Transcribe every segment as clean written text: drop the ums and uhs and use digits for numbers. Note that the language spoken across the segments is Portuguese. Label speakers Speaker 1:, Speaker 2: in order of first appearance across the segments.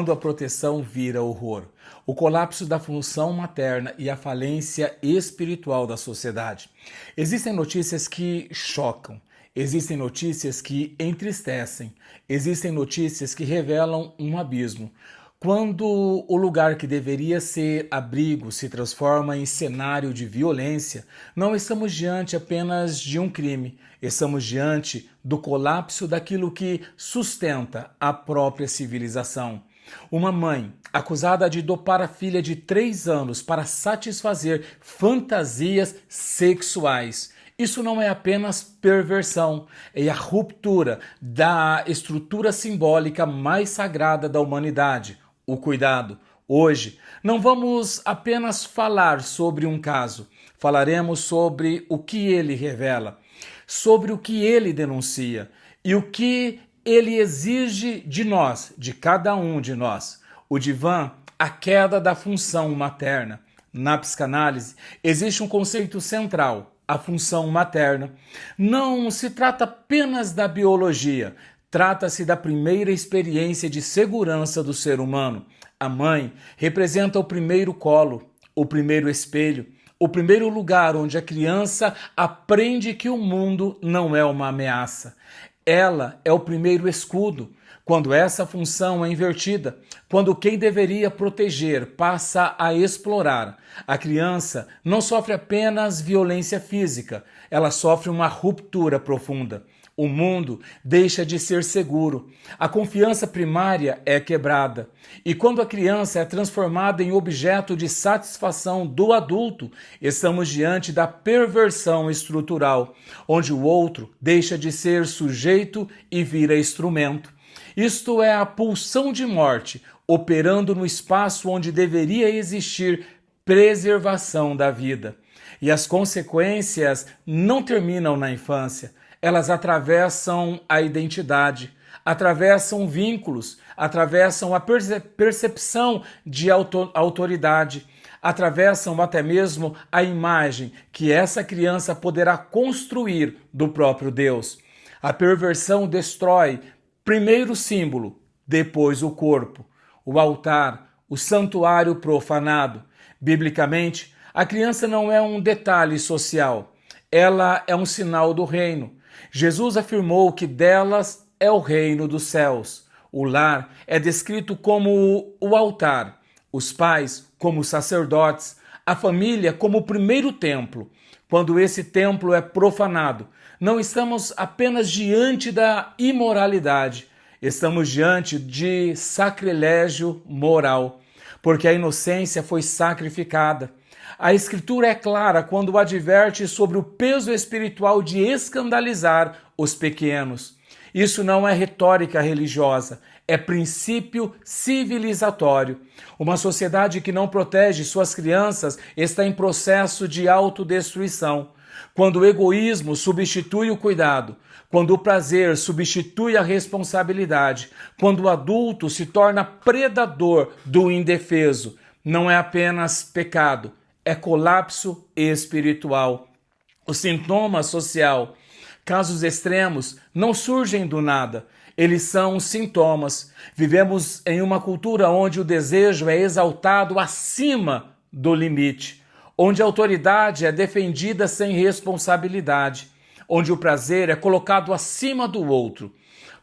Speaker 1: Quando a proteção vira horror, o colapso da função materna e a falência espiritual da sociedade. Existem notícias que chocam, existem notícias que entristecem, existem notícias que revelam um abismo. Quando o lugar que deveria ser abrigo se transforma em cenário de violência, não estamos diante apenas de um crime, estamos diante do colapso daquilo que sustenta a própria civilização. Uma mãe acusada de dopar a filha de 3 anos para satisfazer fantasias sexuais. Isso não é apenas perversão, é a ruptura da estrutura simbólica mais sagrada da humanidade, o cuidado. Hoje, não vamos apenas falar sobre um caso, falaremos sobre o que ele revela, sobre o que ele denuncia e o que ele exige de nós, de cada um de nós. O divã, a queda da função materna. Na psicanálise, existe um conceito central, a função materna. Não se trata apenas da biologia, trata-se da primeira experiência de segurança do ser humano. A mãe representa o primeiro colo, o primeiro espelho, o primeiro lugar onde a criança aprende que o mundo não é uma ameaça. Ela é o primeiro escudo. Quando essa função é invertida, quando quem deveria proteger passa a explorar, a criança não sofre apenas violência física, ela sofre uma ruptura profunda. O mundo deixa de ser seguro, a confiança primária é quebrada. E quando a criança é transformada em objeto de satisfação do adulto, estamos diante da perversão estrutural, onde o outro deixa de ser sujeito e vira instrumento. Isto é a pulsão de morte, operando no espaço onde deveria existir preservação da vida. E as consequências não terminam na infância. Elas atravessam a identidade, atravessam vínculos, atravessam a percepção de autoridade, atravessam até mesmo a imagem que essa criança poderá construir do próprio Deus. A perversão destrói primeiro o símbolo, depois o corpo, o altar, o santuário profanado. Biblicamente, a criança não é um detalhe social, ela é um sinal do reino. Jesus afirmou que delas é o reino dos céus. O lar é descrito como o altar, os pais como sacerdotes, a família como o primeiro templo. Quando esse templo é profanado, não estamos apenas diante da imoralidade, estamos diante de sacrilégio moral, porque a inocência foi sacrificada. A Escritura é clara quando adverte sobre o peso espiritual de escandalizar os pequenos. Isso não é retórica religiosa, é princípio civilizatório. Uma sociedade que não protege suas crianças está em processo de autodestruição. Quando o egoísmo substitui o cuidado, quando o prazer substitui a responsabilidade, quando o adulto se torna predador do indefeso, não é apenas pecado, é colapso espiritual. O sintoma social, casos extremos, não surgem do nada. Eles são sintomas. Vivemos em uma cultura onde o desejo é exaltado acima do limite, onde a autoridade é defendida sem responsabilidade, onde o prazer é colocado acima do outro.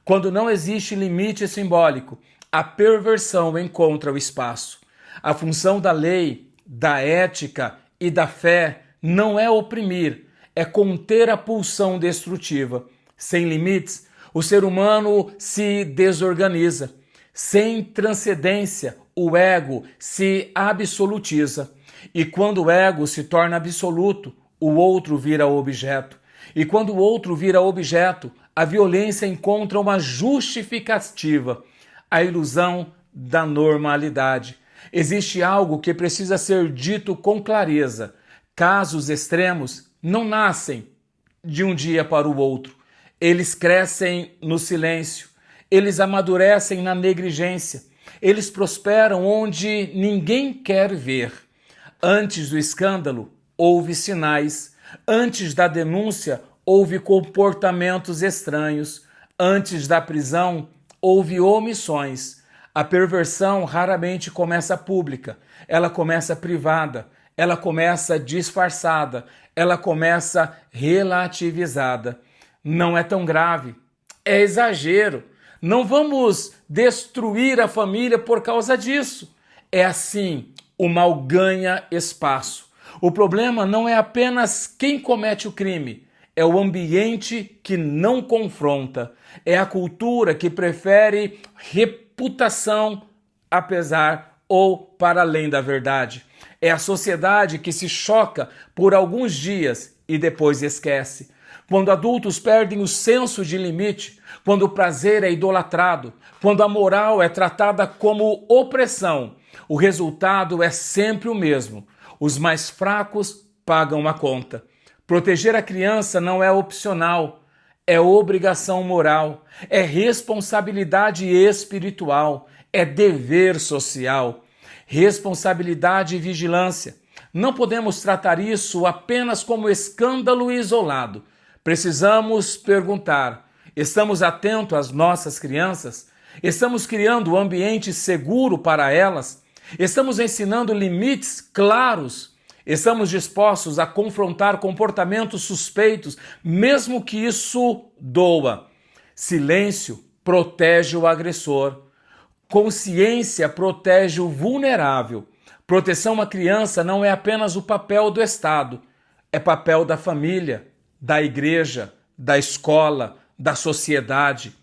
Speaker 1: Quando não existe limite simbólico, a perversão encontra o espaço. A função da lei, da ética e da fé não é oprimir, é conter a pulsão destrutiva. Sem limites, o ser humano se desorganiza. Sem transcendência, o ego se absolutiza. E quando o ego se torna absoluto, o outro vira objeto. E quando o outro vira objeto, a violência encontra uma justificativa, a ilusão da normalidade. Existe algo que precisa ser dito com clareza. Casos extremos não nascem de um dia para o outro. Eles crescem no silêncio, eles amadurecem na negligência, eles prosperam onde ninguém quer ver. Antes do escândalo, houve sinais. Antes da denúncia, houve comportamentos estranhos. Antes da prisão, houve omissões. A perversão raramente começa pública, ela começa privada, ela começa disfarçada, ela começa relativizada. Não é tão grave, é exagero. Não vamos destruir a família por causa disso. É assim, o mal ganha espaço. O problema não é apenas quem comete o crime, é o ambiente que não confronta, é a cultura que prefere reputação apesar ou para além da verdade. É a sociedade que se choca por alguns dias e depois esquece. Quando adultos perdem o senso de limite, quando o prazer é idolatrado, quando a moral é tratada como opressão, o resultado é sempre o mesmo. Os mais fracos pagam a conta. Proteger a criança não é opcional, é obrigação moral, é responsabilidade espiritual, é dever social, responsabilidade e vigilância. Não podemos tratar isso apenas como escândalo isolado. Precisamos perguntar: estamos atentos às nossas crianças? Estamos criando um ambiente seguro para elas? Estamos ensinando limites claros? Estamos dispostos a confrontar comportamentos suspeitos, mesmo que isso doa? Silêncio protege o agressor. Consciência protege o vulnerável. Proteção à criança não é apenas o papel do Estado, é papel da família, da igreja, da escola, da sociedade.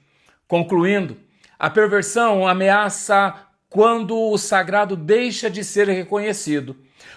Speaker 1: Concluindo, a perversão ameaça quando o sagrado deixa de ser reconhecido.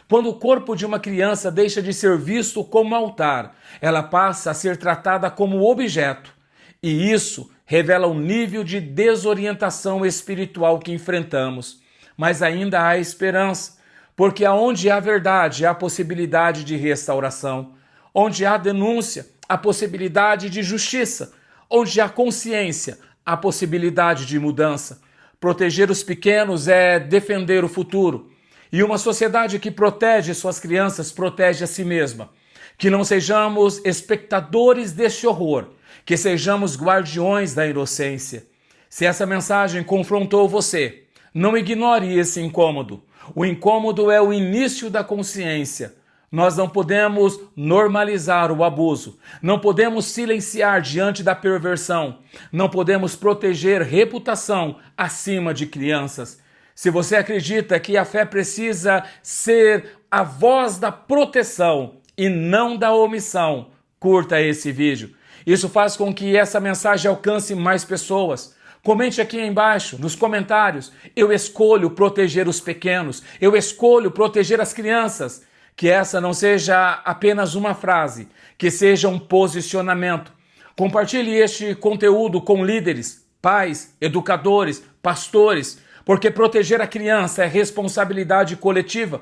Speaker 1: Quando o corpo de uma criança deixa de ser visto como altar, ela passa a ser tratada como objeto. E isso revela o nível de desorientação espiritual que enfrentamos. Mas ainda há esperança, porque aonde há verdade, há possibilidade de restauração. Onde há denúncia, há possibilidade de justiça. Onde há consciência, há possibilidade de mudança. Proteger os pequenos é defender o futuro. E uma sociedade que protege suas crianças protege a si mesma. Que não sejamos espectadores deste horror, que sejamos guardiões da inocência. Se essa mensagem confrontou você, não ignore esse incômodo. O incômodo é o início da consciência. Nós não podemos normalizar o abuso, não podemos silenciar diante da perversão, não podemos proteger reputação acima de crianças. Se você acredita que a fé precisa ser a voz da proteção e não da omissão, curta esse vídeo. Isso faz com que essa mensagem alcance mais pessoas. Comente aqui embaixo, nos comentários: eu escolho proteger os pequenos, eu escolho proteger as crianças. Que essa não seja apenas uma frase, que seja um posicionamento. Compartilhe este conteúdo com líderes, pais, educadores, pastores, porque proteger a criança é responsabilidade coletiva.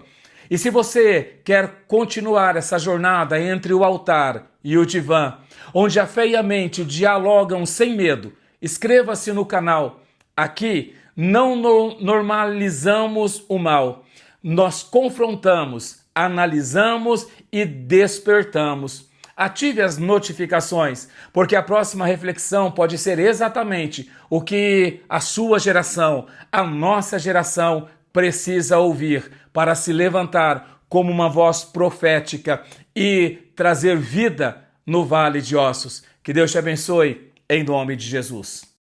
Speaker 1: E se você quer continuar essa jornada entre o altar e o divã, onde a fé e a mente dialogam sem medo, inscreva-se no canal. Aqui não normalizamos o mal, nós confrontamos, analisamos e despertamos. Ative as notificações, porque a próxima reflexão pode ser exatamente o que a sua geração, a nossa geração, precisa ouvir para se levantar como uma voz profética e trazer vida no vale de ossos. Que Deus te abençoe, em nome de Jesus.